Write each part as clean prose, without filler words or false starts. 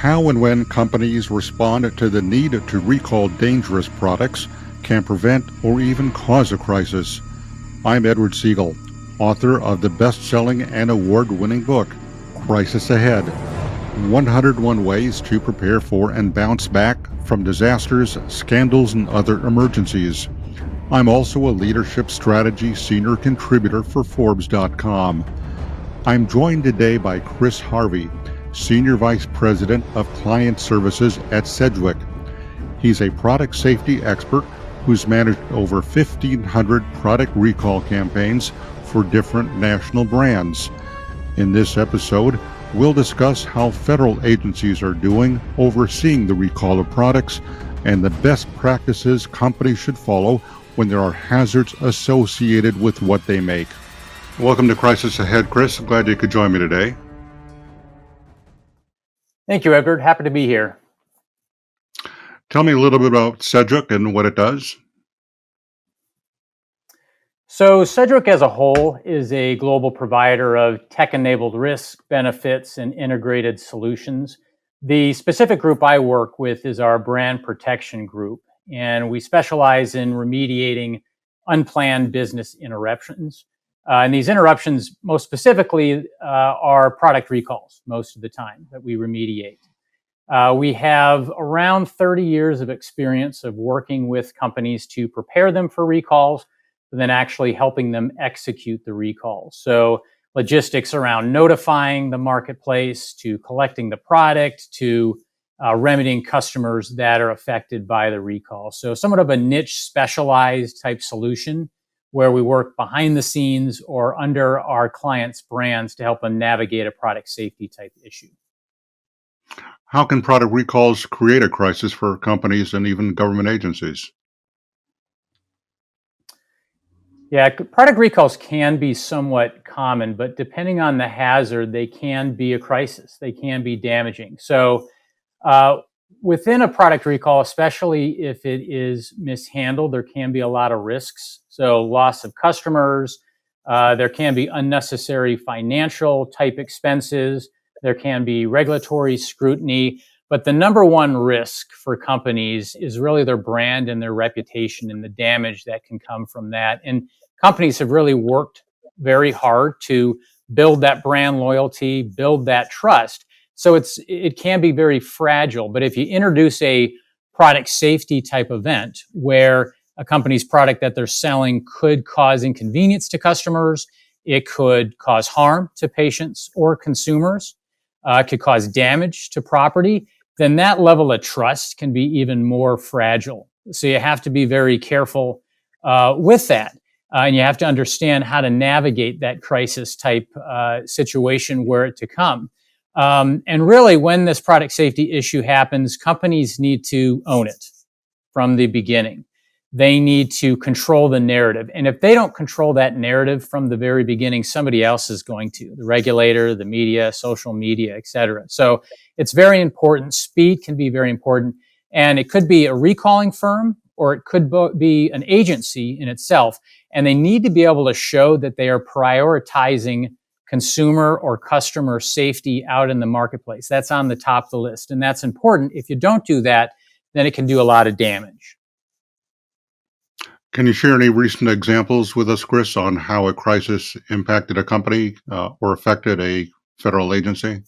How and when companies respond to the need to recall dangerous products can prevent or even cause a crisis. I'm Edward Siegel, author of the best-selling and award-winning book, Crisis Ahead: 101 Ways to Prepare for and Bounce Back from Disasters, Scandals, and Other Emergencies. I'm also a leadership strategy senior contributor for Forbes.com. I'm joined today by Chris Harvey, Senior Vice President of Client Services at Sedgwick. He's a product safety expert who's managed over 1,500 product recall campaigns for different national brands. In this episode, we'll discuss how federal agencies are doing overseeing the recall of products and the best practices companies should follow when there are hazards associated with what they make. Welcome to Crisis Ahead, Chris. I'm glad you could join me today. Thank you, Edward. Happy to be here. Tell me a little bit about Sedgwick and what it does. So Sedgwick as a whole is a global provider of tech-enabled risk, benefits, and integrated solutions. The specific group I work with is our brand protection group, and we specialize in remediating unplanned business interruptions. And these interruptions, most specifically, are product recalls most of the time that we remediate. We have around 30 years of experience of working with companies to prepare them for recalls, but then actually helping them execute the recalls. So logistics around notifying the marketplace, to collecting the product, to remedying customers that are affected by the recall. So somewhat of a niche specialized type solution where we work behind the scenes or under our clients' brands to help them navigate a product safety type issue. How can product recalls create a crisis for companies and even government agencies? Yeah, product recalls can be somewhat common, but depending on the hazard, they can be a crisis. They can be damaging. So within a product recall, especially if it is mishandled, there can be a lot of risks. So loss of customers, there can be unnecessary financial type expenses, there can be regulatory scrutiny, but the number one risk for companies is really their brand and their reputation and the damage that can come from that. And companies have really worked very hard to build that brand loyalty, build that trust. So it can be very fragile, but if you introduce a product safety type event where a company's product that they're selling could cause inconvenience to customers, it could cause harm to patients or consumers, could cause damage to property, then that level of trust can be even more fragile. So you have to be very careful with that. And you have to understand how to navigate that crisis type situation were it to come. And really, when this product safety issue happens, companies need to own it from the beginning. They need to control the narrative. And if they don't control that narrative from the very beginning, somebody else is going to, the regulator, the media, social media, et cetera. So it's very important. Speed can be very important. And it could be a recalling firm, or it could be an agency in itself. And they need to be able to show that they are prioritizing consumer or customer safety out in the marketplace. That's on the top of the list. And that's important. If you don't do that, then it can do a lot of damage. Can you share any recent examples with us, Chris, on how a crisis impacted a company or affected a federal agency?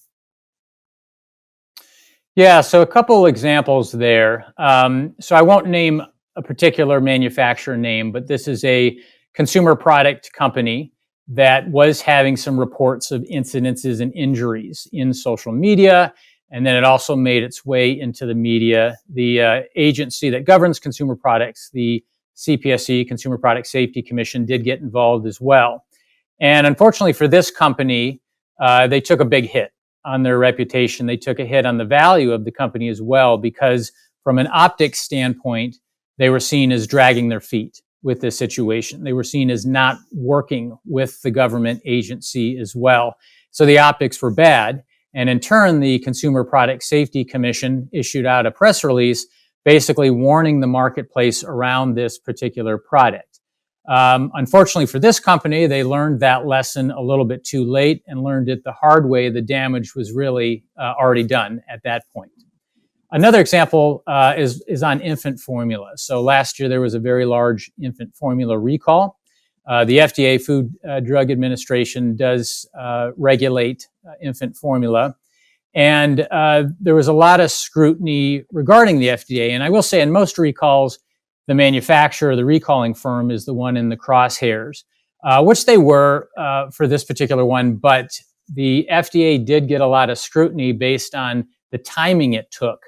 Yeah, so a couple examples there. So I won't name a particular manufacturer name, but this is a consumer product company that was having some reports of incidences and injuries in social media. And then it also made its way into the media. The agency that governs consumer products, the CPSC, Consumer Product Safety Commission, did get involved as well. And unfortunately for this company, they took a big hit on their reputation. They took a hit on the value of the company as well, because from an optics standpoint, they were seen as dragging their feet with this situation. They were seen as not working with the government agency as well. So the optics were bad. And in turn, the Consumer Product Safety Commission issued out a press release basically warning the marketplace around this particular product. Unfortunately for this company, they learned that lesson a little bit too late and learned it the hard way. The damage was really already done at that point. Another example is on infant formula. So last year there was a very large infant formula recall. The FDA, Food Drug Administration, does regulate infant formula. And there was a lot of scrutiny regarding the FDA. And I will say in most recalls, the manufacturer, the recalling firm, is the one in the crosshairs, which they were for this particular one. But the FDA did get a lot of scrutiny based on the timing it took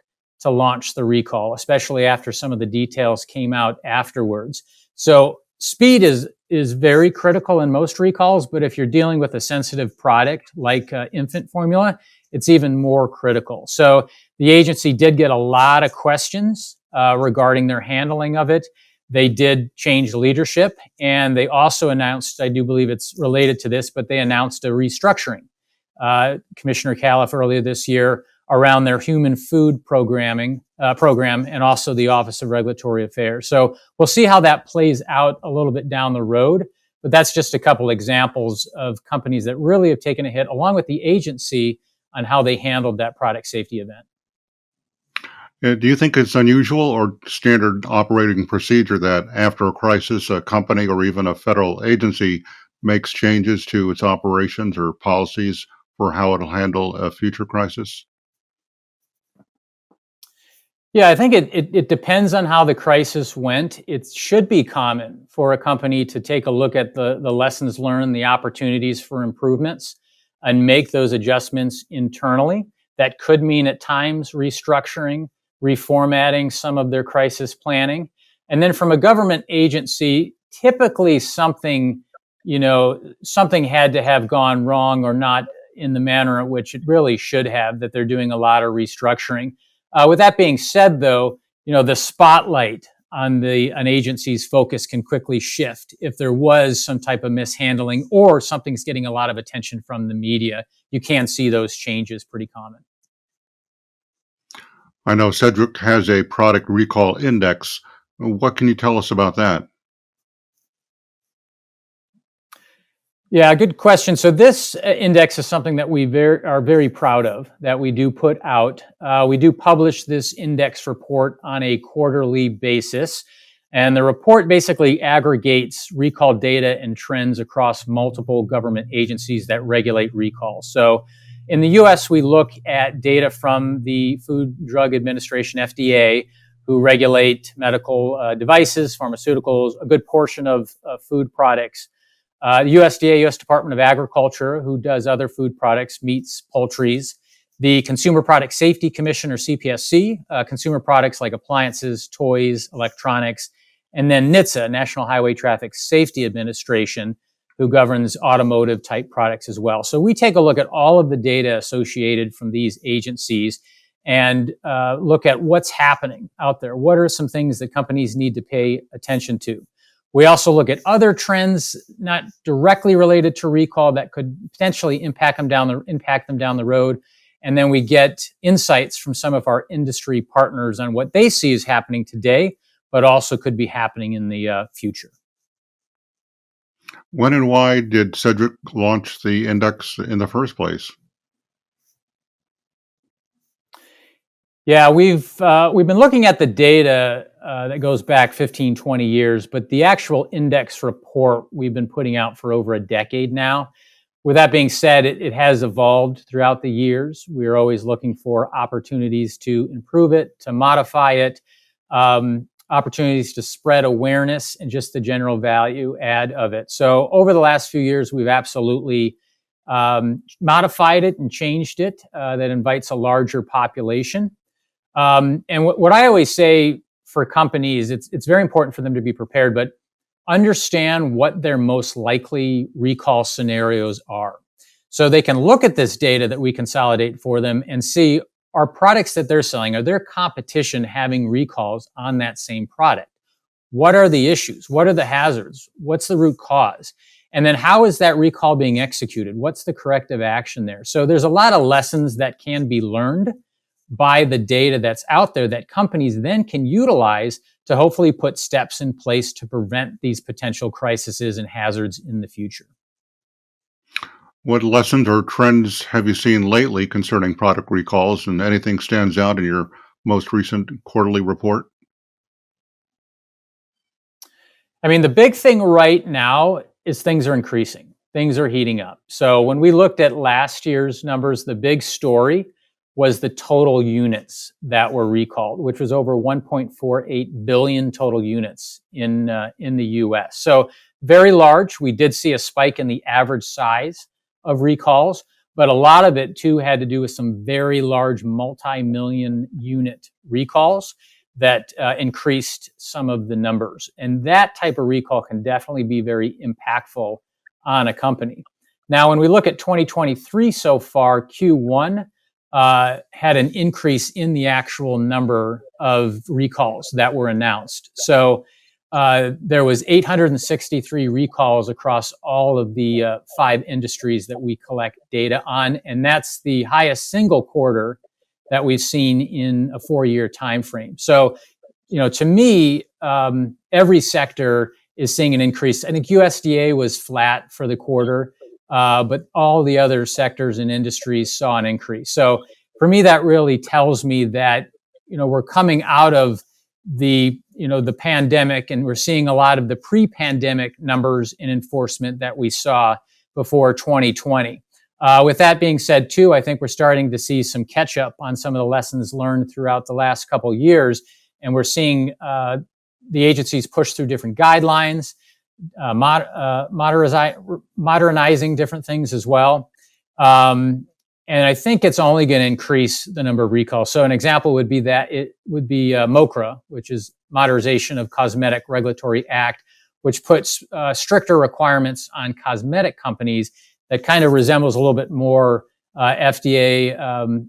to launch the recall, especially after some of the details came out afterwards. So speed is very critical in most recalls, but if you're dealing with a sensitive product like infant formula, it's even more critical. So the agency did get a lot of questions regarding their handling of it. They did change leadership, and they also announced, I do believe it's related to this, but they announced a restructuring. Commissioner Califf earlier this year around their human food program and also the Office of Regulatory Affairs. So we'll see how that plays out a little bit down the road, but that's just a couple examples of companies that really have taken a hit along with the agency on how they handled that product safety event. Do you think it's unusual or standard operating procedure that after a crisis, a company or even a federal agency makes changes to its operations or policies for how it'll handle a future crisis? Yeah, I think it depends on how the crisis went. It should be common for a company to take a look at the lessons learned, the opportunities for improvements, and make those adjustments internally. That could mean at times restructuring, reformatting some of their crisis planning. And then from a government agency, typically something had to have gone wrong or not in the manner in which it really should have, that they're doing a lot of restructuring. With that being said, though, the spotlight on an agency's focus can quickly shift if there was some type of mishandling or something's getting a lot of attention from the media. You can see those changes pretty common. I know Sedgwick has a product recall index. What can you tell us about that? Yeah, good question. So this index is something that we are very proud of, that we do put out. We do publish this index report on a quarterly basis. And the report basically aggregates recall data and trends across multiple government agencies that regulate recalls. So in the US, we look at data from the Food Drug Administration, FDA, who regulate medical devices, pharmaceuticals, a good portion of food products. The USDA, U.S. Department of Agriculture, who does other food products, meats, poultries. The Consumer Product Safety Commission, or CPSC, consumer products like appliances, toys, electronics. And then NHTSA, National Highway Traffic Safety Administration, who governs automotive type products as well. So we take a look at all of the data associated from these agencies and look at what's happening out there. What are some things that companies need to pay attention to? We also look at other trends not directly related to recall that could potentially impact them down the road. And then we get insights from some of our industry partners on what they see is happening today, but also could be happening in the future. When and why did Sedgwick launch the index in the first place? Yeah, we've been looking at the data that goes back 15, 20 years, but the actual index report we've been putting out for over a decade now. With that being said, it has evolved throughout the years. We're always looking for opportunities to improve it, to modify it, opportunities to spread awareness and just the general value add of it. So over the last few years, we've absolutely modified it and changed it that invites a larger population. And what I always say for companies, it's very important for them to be prepared, but understand what their most likely recall scenarios are. So they can look at this data that we consolidate for them and see, are products that they're selling, are their competition having recalls on that same product? What are the issues? What are the hazards? What's the root cause? And then how is that recall being executed? What's the corrective action there? So there's a lot of lessons that can be learned by the data that's out there that companies then can utilize to hopefully put steps in place to prevent these potential crises and hazards in the future. What lessons or trends have you seen lately concerning product recalls, and anything stands out in your most recent quarterly report? I mean, the big thing right now is things are increasing. Things are heating up. So when we looked at last year's numbers, the big story was the total units that were recalled, which was over 1.48 billion total units in the U.S. So very large. We did see a spike in the average size of recalls, but a lot of it too had to do with some very large multi-million unit recalls that increased some of the numbers. And that type of recall can definitely be very impactful on a company. Now, when we look at 2023 so far, Q1 had an increase in the actual number of recalls that were announced. So there was 863 recalls across all of the 5 industries that we collect data on, and that's the highest single quarter that we've seen in a 4-year time frame. So, to me, every sector is seeing an increase. I think USDA was flat for the quarter, but all the other sectors and industries saw an increase. So for me, that really tells me that, we're coming out of the pandemic, and we're seeing a lot of the pre-pandemic numbers in enforcement that we saw before 2020. With that being said, too, I think we're starting to see some catch up on some of the lessons learned throughout the last couple of years, and we're seeing the agencies push through different guidelines, modernizing different things as well. And I think it's only going to increase the number of recalls. So an example would be that it would be MOCRA, which is Modernization of Cosmetic Regulatory Act, which puts stricter requirements on cosmetic companies that kind of resembles a little bit more FDA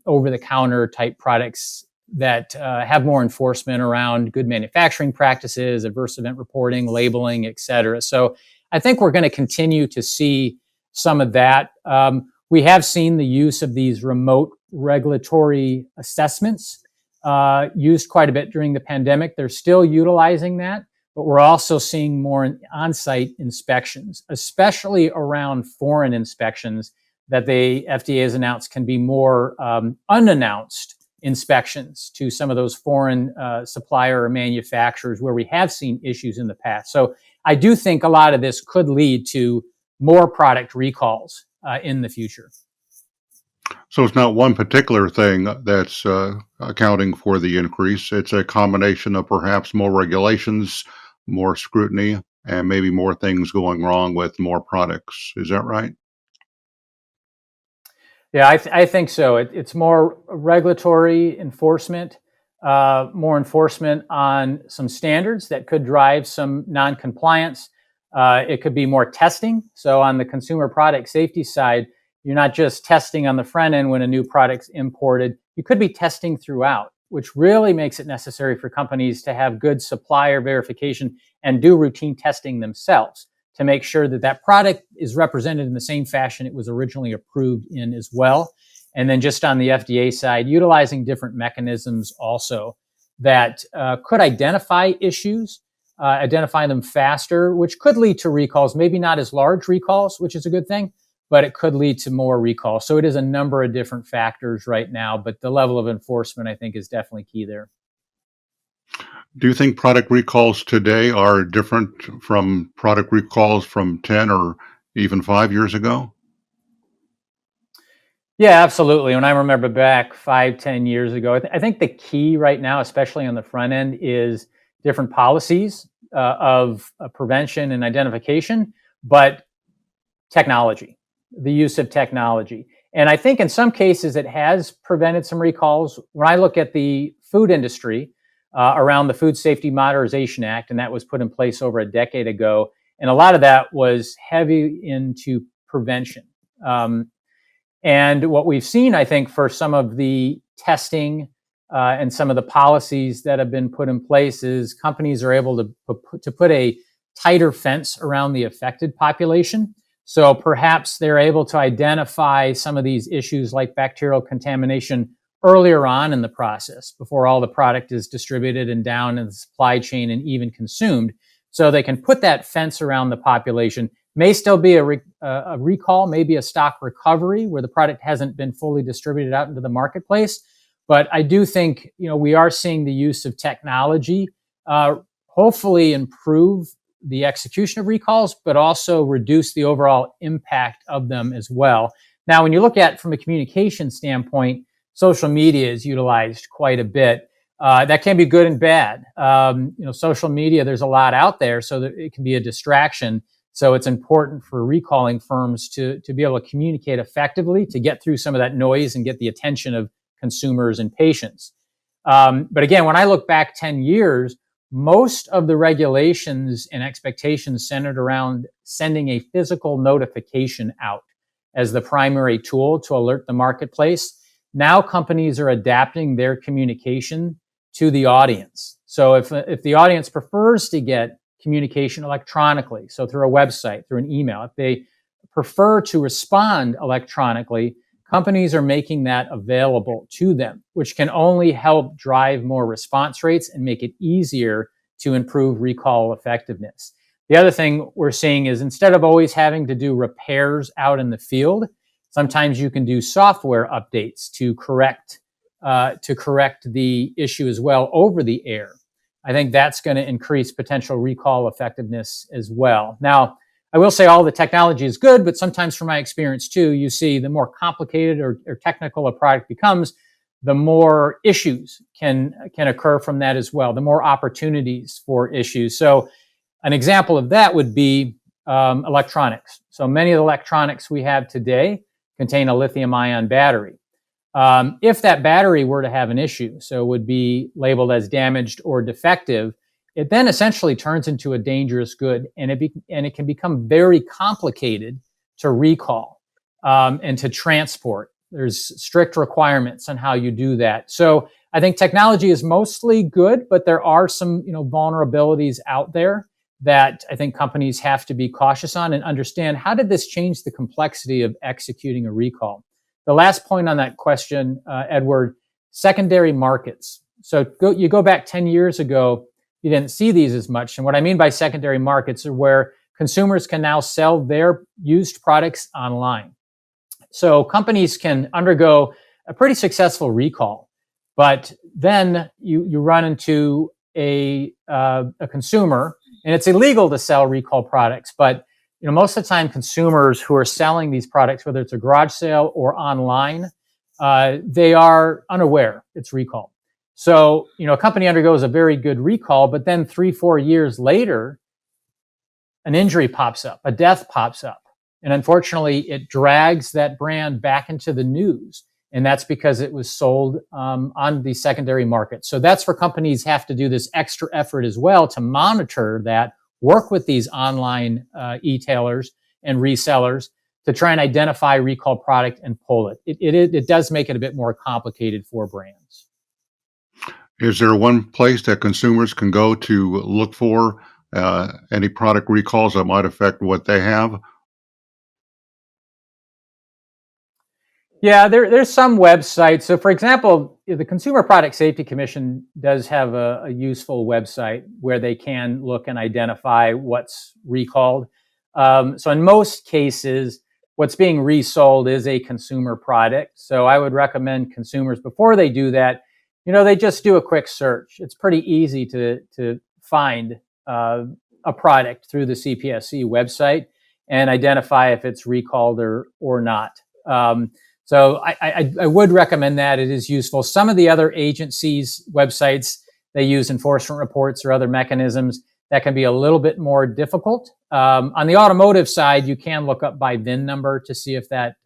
over-the-counter type products that have more enforcement around good manufacturing practices, adverse event reporting, labeling, et cetera. So I think we're going to continue to see some of that. We have seen the use of these remote regulatory assessments used quite a bit during the pandemic. They're still utilizing that, but we're also seeing more on-site inspections, especially around foreign inspections that the FDA has announced can be more unannounced inspections to some of those foreign supplier or manufacturers where we have seen issues in the past. So I do think a lot of this could lead to more product recalls in the future. So it's not one particular thing that's accounting for the increase. It's a combination of perhaps more regulations, more scrutiny, and maybe more things going wrong with more products. Is that right? Yeah, I think so. It's more regulatory enforcement, more enforcement on some standards that could drive some non-compliance. It could be more testing. So on the consumer product safety side, you're not just testing on the front end when a new product's imported. You could be testing throughout, which really makes it necessary for companies to have good supplier verification and do routine testing themselves to make sure that that product is represented in the same fashion it was originally approved in as well. And then just on the FDA side, utilizing different mechanisms also that could identify issues, identify them faster, which could lead to recalls, maybe not as large recalls, which is a good thing, but it could lead to more recalls. So it is a number of different factors right now, but the level of enforcement, I think, is definitely key there. Do you think product recalls today are different from product recalls from 10 or even 5 years ago? Yeah, absolutely. When I remember back 5, 10 years ago, I think the key right now, especially on the front end, is different policies of prevention and identification, but technology, the use of technology. And I think in some cases it has prevented some recalls. When I look at the food industry around the Food Safety Modernization Act, and that was put in place over a decade ago, and a lot of that was heavy into prevention. And what we've seen, I think, for some of the testing and some of the policies that have been put in place is companies are able to put a tighter fence around the affected population. So perhaps they're able to identify some of these issues like bacterial contamination earlier on in the process, before all the product is distributed and down in the supply chain and even consumed. So they can put that fence around the population. May still be a recall, maybe a stock recovery where the product hasn't been fully distributed out into the marketplace. But I do think, we are seeing the use of technology hopefully improve the execution of recalls, but also reduce the overall impact of them as well. Now, when you look at from a communication standpoint, social media is utilized quite a bit. That can be good and bad. Social media, there's a lot out there, so that it can be a distraction. So it's important for recalling firms to be able to communicate effectively, to get through some of that noise and get the attention of consumers and patients. But again, when I look back 10 years, most of the regulations and expectations centered around sending a physical notification out as the primary tool to alert the marketplace. Now companies are adapting their communication to the audience. So if the audience prefers to get communication electronically, so through a website, through an email, if they prefer to respond electronically, companies are making that available to them, which can only help drive more response rates and make it easier to improve recall effectiveness. The other thing we're seeing is instead of always having to do repairs out in the field, sometimes you can do software updates to correct the issue as well over the air. I think that's going to increase potential recall effectiveness as well. Now, I will say all the technology is good, but sometimes from my experience too, you see the more complicated or technical a product becomes, the more issues can occur from that as well, the more opportunities for issues. So an example of that would be electronics. So many of the electronics we have today contain a lithium-ion battery. If that battery were to have an issue, so it would be labeled as damaged or defective, it then essentially turns into a dangerous good, and it can become very complicated to recall and to transport. There's strict requirements on how you do that. So I think technology is mostly good, but there are some vulnerabilities out there that I think companies have to be cautious on and understand, how did this change the complexity of executing a recall? The last point on that question, Edward, secondary markets. So you go back 10 years ago, you didn't see these as much. And what I mean by secondary markets are where consumers can now sell their used products online. So companies can undergo a pretty successful recall, but then you run into a consumer, and it's illegal to sell recall products, but most of the time consumers who are selling these products, whether it's a garage sale or online, they are unaware it's recalled. So, a company undergoes a very good recall, but then 3-4 years later, an injury pops up, a death pops up. And unfortunately, it drags that brand back into the news. And that's because it was sold on the secondary market. So that's where companies have to do this extra effort as well to monitor that, work with these online e-tailers and resellers to try and identify recall product and pull it. It does make it a bit more complicated for brands. Is there one place that consumers can go to look for any product recalls that might affect what they have? Yeah, there's some websites. So, for example, the Consumer Product Safety Commission does have a useful website where they can look and identify what's recalled. So in most cases, what's being resold is a consumer product. So I would recommend consumers, before they do that, they just do a quick search. It's pretty easy to find a product through the CPSC website and identify if it's recalled or not. So I would recommend that. It is useful. Some of the other agencies' websites, they use enforcement reports or other mechanisms that can be a little bit more difficult. On the automotive side, you can look up by VIN number to see if that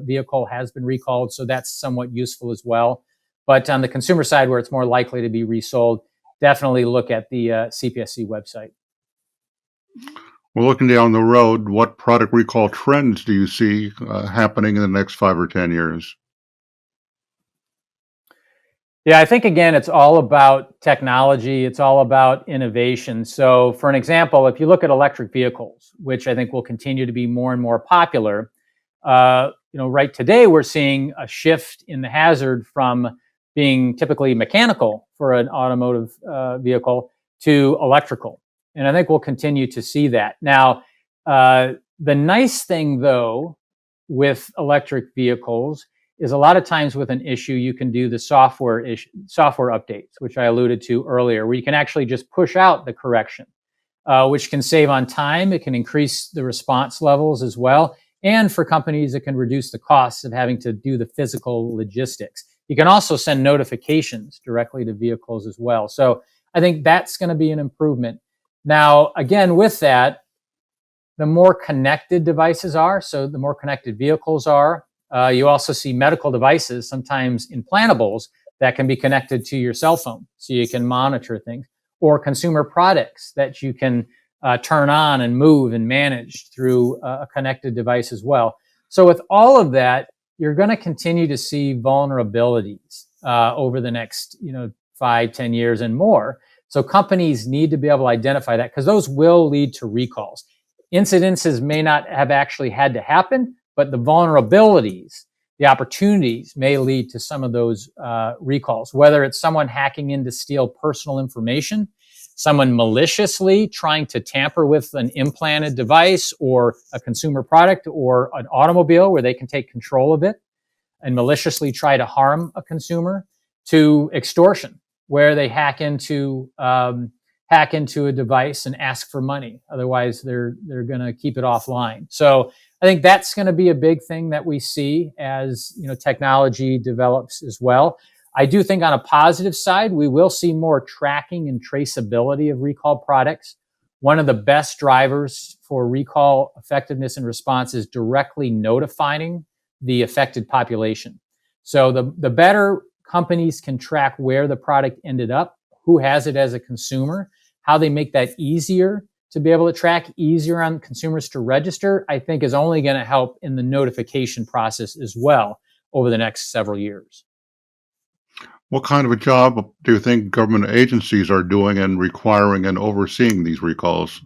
vehicle has been recalled. So that's somewhat useful as well. But on the consumer side, where it's more likely to be resold, definitely look at the CPSC website. Well, looking down the road, what product recall trends do you see happening in the next 5 or 10 years? Yeah, I think, again, it's all about technology. It's all about innovation. So for an example, if you look at electric vehicles, which I think will continue to be more and more popular, right today we're seeing a shift in the hazard from being typically mechanical for an automotive vehicle to electrical. And I think we'll continue to see that. Now, the nice thing, though, with electric vehicles is a lot of times with an issue, you can do the software updates, which I alluded to earlier, where you can actually just push out the correction, which can save on time. It can increase the response levels as well. And for companies, it can reduce the costs of having to do the physical logistics. You can also send notifications directly to vehicles as well. So I think that's going to be an improvement. Now, again, with that, the more connected devices are, so the more connected vehicles are, you also see medical devices, sometimes implantables, that can be connected to your cell phone, so you can monitor things, or consumer products that you can turn on and move and manage through a connected device as well. So with all of that, you're going to continue to see vulnerabilities over the next 5-10 years and more. So companies need to be able to identify that, because those will lead to recalls. Incidences may not have actually had to happen, but the vulnerabilities, the opportunities may lead to some of those recalls, whether it's someone hacking in to steal personal information, someone maliciously trying to tamper with an implanted device or a consumer product or an automobile where they can take control of it and maliciously try to harm a consumer, to extortion, where they hack into a device and ask for money. Otherwise, they're going to keep it offline. So I think that's going to be a big thing that we see as technology develops as well. I do think on a positive side, we will see more tracking and traceability of recall products. One of the best drivers for recall effectiveness and response is directly notifying the affected population. So the better companies can track where the product ended up, who has it as a consumer, how they make that easier to be able to track, easier on consumers to register, I think is only going to help in the notification process as well over the next several years. What kind of a job do you think government agencies are doing in requiring and overseeing these recalls?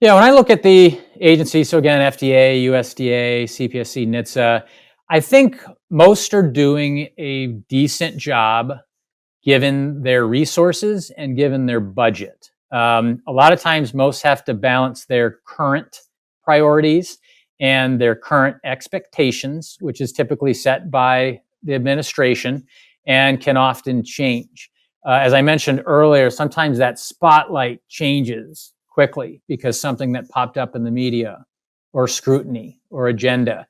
Yeah, when I look at the agencies, so again, FDA, USDA, CPSC, NHTSA, I think most are doing a decent job given their resources and given their budget. A lot of times, most have to balance their current priorities and their current expectations, which is typically set by the administration and can often change. As I mentioned earlier, sometimes that spotlight changes quickly because something that popped up in the media or scrutiny or agenda.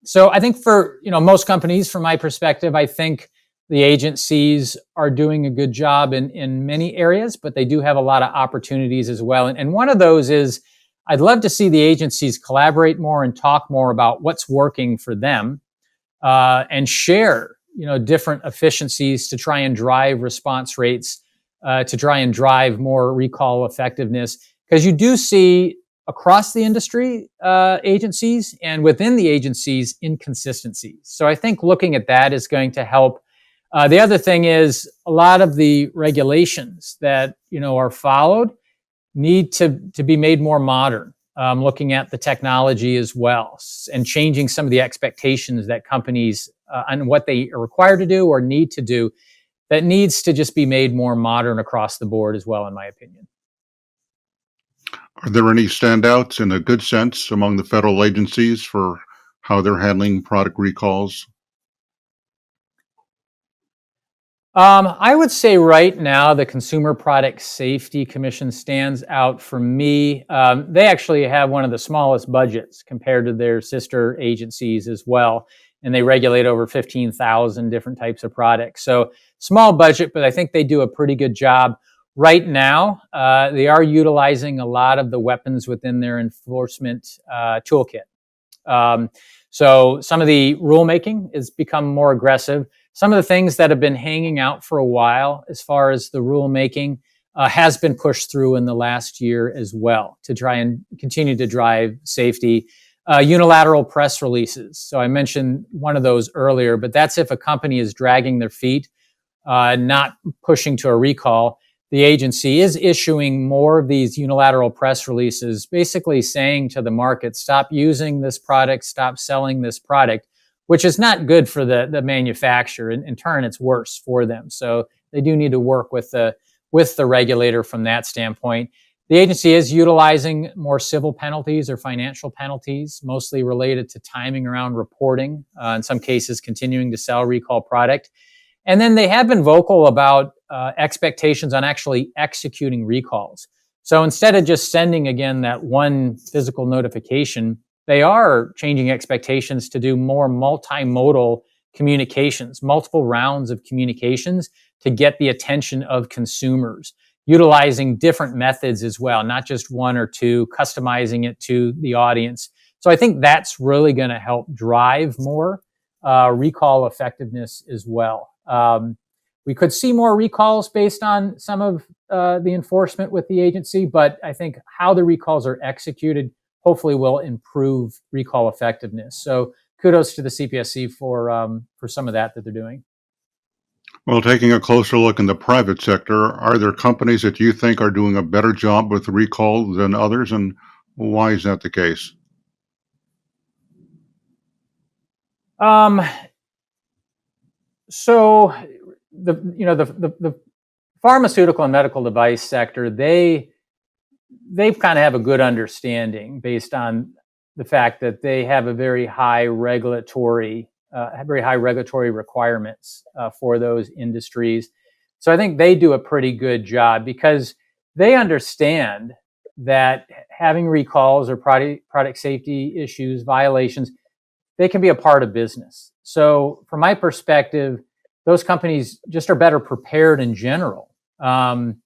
So I think for most companies, from my perspective, I think the agencies are doing a good job in many areas, but they do have a lot of opportunities as well. And one of those is I'd love to see the agencies collaborate more and talk more about what's working for them and share different efficiencies to try and drive response rates, to try and drive more recall effectiveness. Because you do see across the industry agencies and within the agencies inconsistencies. So I think looking at that is going to help. The other thing is a lot of the regulations that are followed need to be made more modern, looking at the technology as well and changing some of the expectations that companies on what they are required to do or need to do, that needs to just be made more modern across the board as well, in my opinion. Are there any standouts in a good sense among the federal agencies for how they're handling product recalls? I would say right now the Consumer Product Safety Commission stands out for me. They actually have one of the smallest budgets compared to their sister agencies as well, and they regulate over 15,000 different types of products. So small budget, but I think they do a pretty good job. Right now, they are utilizing a lot of the weapons within their enforcement toolkit. So some of the rulemaking has become more aggressive. Some of the things that have been hanging out for a while as far as the rulemaking has been pushed through in the last year as well to try and continue to drive safety. Unilateral press releases. So I mentioned one of those earlier, but that's if a company is dragging their feet, not pushing to a recall. the agency is issuing more of these unilateral press releases, basically saying to the market, stop using this product, stop selling this product, which is not good for the manufacturer. In turn, it's worse for them. So they do need to work with the regulator from that standpoint. The agency is utilizing more civil penalties or financial penalties, mostly related to timing around reporting, in some cases continuing to sell recall product. And then they have been vocal about expectations on actually executing recalls. So instead of just sending, again, that one physical notification, they are changing expectations to do more multimodal communications, multiple rounds of communications to get the attention of consumers, utilizing different methods as well, not just one or two, customizing it to the audience. So I think that's really going to help drive more recall effectiveness as well. We could see more recalls based on some of the enforcement with the agency, but I think how the recalls are executed hopefully will improve recall effectiveness. So kudos to the CPSC for some of that they're doing. Well, taking a closer look in the private sector, are there companies that you think are doing a better job with recall than others, and why is that the case? So the pharmaceutical and medical device sector, they've kind of have a good understanding based on the fact that they have a very high regulatory requirements for those industries. So I think they do a pretty good job because they understand that having recalls or product safety issues, violations, they can be a part of business. So from my perspective, those companies just are better prepared in general. And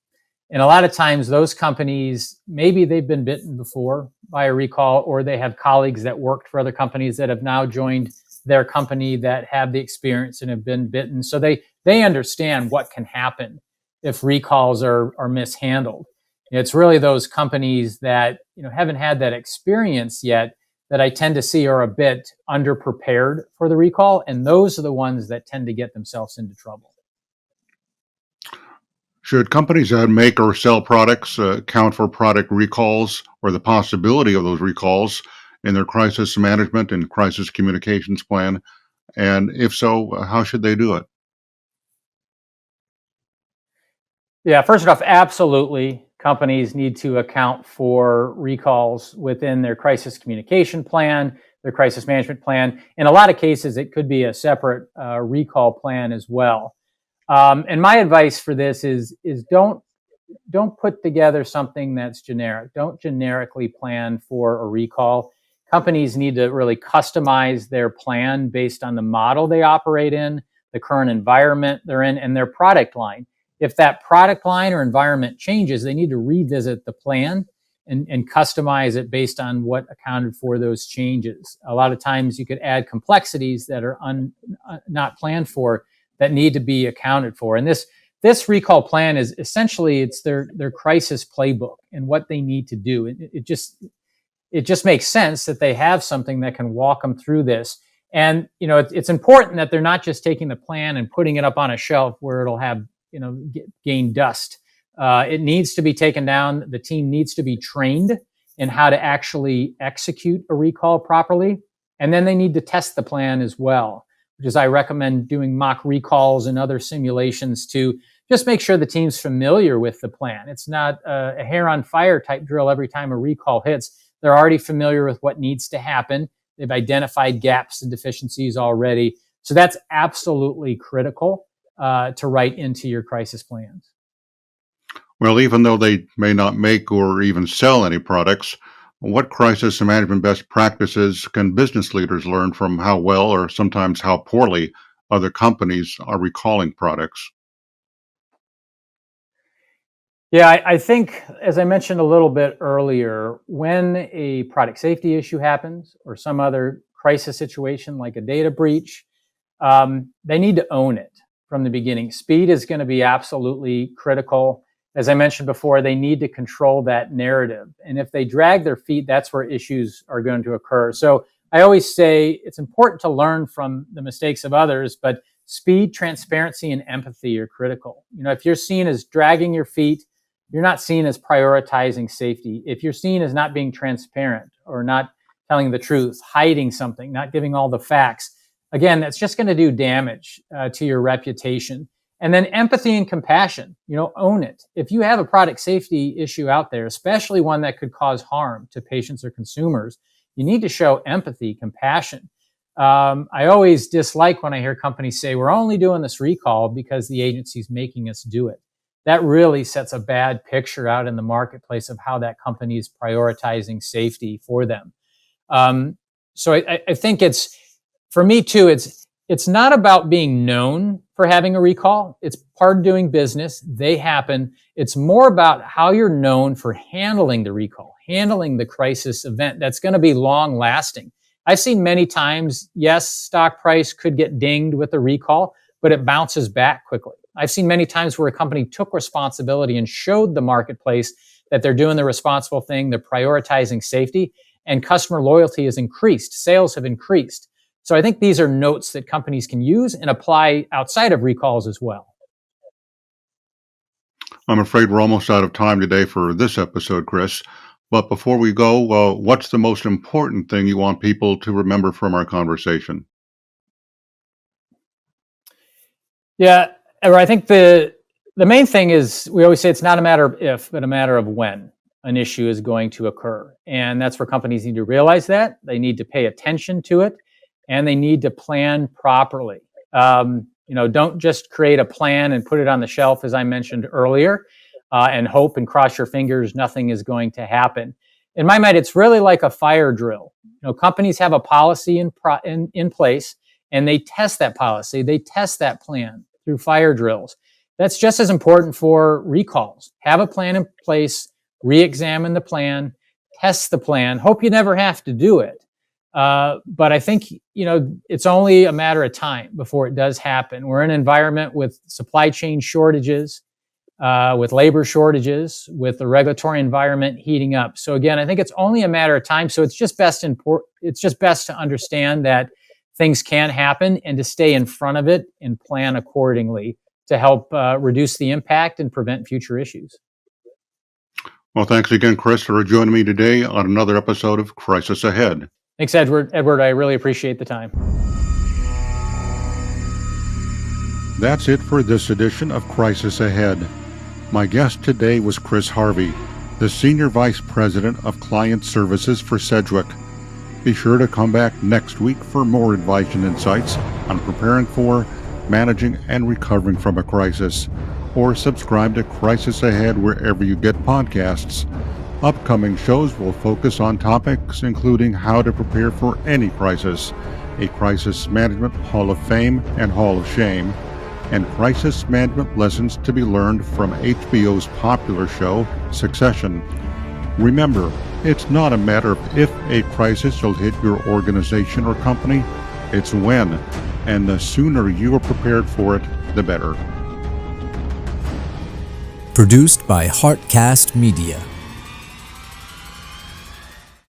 a lot of times those companies, maybe they've been bitten before by a recall, or they have colleagues that worked for other companies that have now joined their company that have the experience and have been bitten. So they understand what can happen if recalls are mishandled. It's really those companies that haven't had that experience yet that I tend to see are a bit underprepared for the recall, and those are the ones that tend to get themselves into trouble. Should companies that make or sell products account for product recalls or the possibility of those recalls in their crisis management and crisis communications plan? And if so, how should they do it? Yeah, first off, absolutely, companies need to account for recalls within their crisis communication plan, their crisis management plan. In a lot of cases, it could be a separate recall plan as well. And my advice for this is don't put together something that's generic. Don't generically plan for a recall. Companies need to really customize their plan based on the model they operate in, the current environment they're in, and their product line. If that product line or environment changes, they need to revisit the plan and customize it based on what accounted for those changes. A lot of times you could add complexities that are not planned for that need to be accounted for. And this recall plan is essentially, it's their crisis playbook and what they need to do. It just makes sense that they have something that can walk them through this. And it's important that they're not just taking the plan and putting it up on a shelf where it'll have gain dust. It needs to be taken down. The team needs to be trained in how to actually execute a recall properly. And then they need to test the plan as well, which is I recommend doing mock recalls and other simulations to just make sure the team's familiar with the plan. It's not a hair on fire type drill every time a recall hits. They're already familiar with what needs to happen. They've identified gaps and deficiencies already. So that's absolutely critical to write into your crisis plans. Well, even though they may not make or even sell any products, what crisis management best practices can business leaders learn from how well or sometimes how poorly other companies are recalling products? Yeah, I think, as I mentioned a little bit earlier, when a product safety issue happens or some other crisis situation like a data breach, they need to own it from the beginning. Speed is going to be absolutely critical. As I mentioned before, they need to control that narrative. And if they drag their feet, that's where issues are going to occur. So I always say it's important to learn from the mistakes of others, but speed, transparency, and empathy are critical. If you're seen as dragging your feet, you're not seen as prioritizing safety. If you're seen as not being transparent or not telling the truth, hiding something, not giving all the facts, again, that's just going to do damage to your reputation. And then empathy and compassion, own it. If you have a product safety issue out there, especially one that could cause harm to patients or consumers, you need to show empathy, compassion. I always dislike when I hear companies say, we're only doing this recall because the agency's making us do it. That really sets a bad picture out in the marketplace of how that company is prioritizing safety for them. So I think for me too, it's not about being known for having a recall. It's part of doing business. They happen. It's more about how you're known for handling the recall, handling the crisis event that's going to be long lasting. I've seen many times, yes, stock price could get dinged with a recall, but it bounces back quickly. I've seen many times where a company took responsibility and showed the marketplace that they're doing the responsible thing, they're prioritizing safety, and customer loyalty has increased, sales have increased. So I think these are notes that companies can use and apply outside of recalls as well. I'm afraid we're almost out of time today for this episode, Chris. But before we go, what's the most important thing you want people to remember from our conversation? Yeah, I think the main thing is, we always say it's not a matter of if, but a matter of when an issue is going to occur. And that's where companies need to realize that. They need to pay attention to it, and they need to plan properly. Don't just create a plan and put it on the shelf, as I mentioned earlier, and hope and cross your fingers nothing is going to happen. In my mind, it's really like a fire drill. Companies have a policy in place, and they test that policy. They test that plan through fire drills. That's just as important for recalls. Have a plan in place, re-examine the plan, test the plan, hope you never have to do it. But I think, it's only a matter of time before it does happen. We're in an environment with supply chain shortages, with labor shortages, with the regulatory environment heating up. So again, I think it's only a matter of time. So it's just best to understand that things can happen and to stay in front of it and plan accordingly to help reduce the impact and prevent future issues. Well, thanks again, Chris, for joining me today on another episode of Crisis Ahead. Thanks, Edward. I really appreciate the time. That's it for this edition of Crisis Ahead. My guest today was Chris Harvey, the Senior Vice President of Client Services for Sedgwick. Be sure to come back next week for more advice and insights on preparing for, managing, and recovering from a crisis. Or subscribe to Crisis Ahead wherever you get podcasts. Upcoming shows will focus on topics including how to prepare for any crisis, a crisis management Hall of Fame and Hall of Shame, and crisis management lessons to be learned from HBO's popular show, Succession. Remember, it's not a matter of if a crisis will hit your organization or company, it's when, and the sooner you are prepared for it, the better. Produced by Heartcast Media.